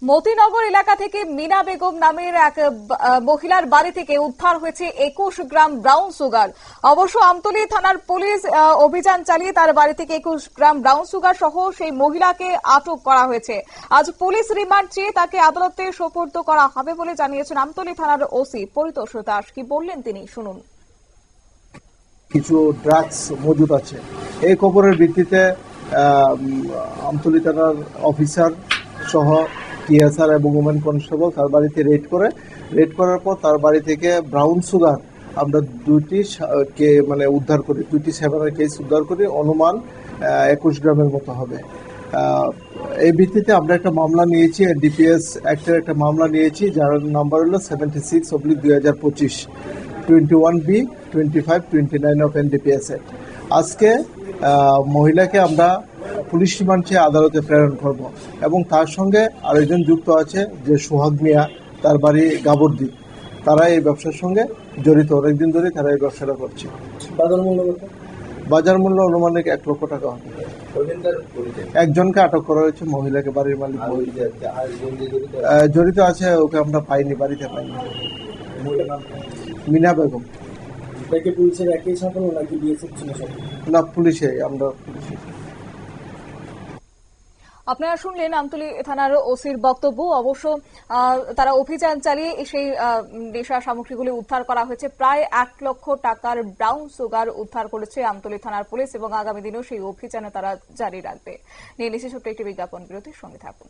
মতিনগর এলাকা থেকে মিনা বেগম নামের এক মহিলার বাড়ি থেকে উদ্ধার হয়েছে 21 গ্রাম ব্রাউন সুগার। অবশ্য আমতলী থানার পুলিশ অভিযান চালিয়ে তার বাড়ি থেকে 21 গ্রাম ব্রাউন সুগার সহ সেই মহিলাকে আটক করা হয়েছে। আজ পুলিশ রিমান্ড চেয়ে তাকে আদালতে সোপর্দ করা হবে বলে জানিয়েছেন আমতলী থানার ওসি পরিতোষ দাস। কি বললেন তিনি, শুনুন। কিছু ড্রাগস মজুদ আছে, এই খবরের ভিত্তিতে আমতলী থানার অফিসার সহ টিএসআর এবং ওমেন কনস্টেবল তার বাড়িতে রেড করার পর তার বাড়ি থেকে ব্রাউন সুগার আমরা দুইটি উদ্ধার করি, 27 কেস উদ্ধার করি, অনুমান 21 গ্রামের মতো হবে। এই ভিত্তিতে আমরা একটা মামলা নিয়েছি, ডিপিএস অ্যাক্টের একটা মামলা নিয়েছি, যার নাম্বার হলো 76/2025, 21B 2529 অফ NDPS অ্যাক্ট। আজকে মহিলাকে আমরা পুলিশ রিমান্ড চেয়ে আদালতে প্রেরণ করব এবং তার সঙ্গে আরেকজন যুক্ত আছে যে সোহাগ মিয়া, তার বাড়ি গাবর্দি। তারা এই ব্যবসার সঙ্গে জড়িত, অনেকদিন ধরে তারা এই ব্যবসাটা করছে। বাজার মূল্য অনুমানিক 1 লক্ষ টাকা হবে। একজনকে আটক করা হয়েছে, মহিলাকে, বাড়ির মালিক জড়িত আছে, ওকে আমরা পাইনি, বাড়িতে পাইনি। মিনা বেগম। পুলিশের একই সাথে নাকি বিএসএফ ছিল? না, পুলিশে, আমরা পুলিশে। আপনারা শুনলেন আমতলী থানার ওসির বক্তব্য। অবশ্য তারা অভিযান চালিয়ে সেই নেশা সামগ্রীগুলি উদ্ধার করা হয়েছে। প্রায় 1 লক্ষ টাকার ব্রাউন সুগার উদ্ধার করেছে আমতলী থানার পুলিশ এবং আগামী দিনেও সেই অভিযানে তারা জারি রাখবে। নিয়ে নিচ্ছে ছোট্ট একটি বিজ্ঞাপন বিরতির সঙ্গে থাকুন।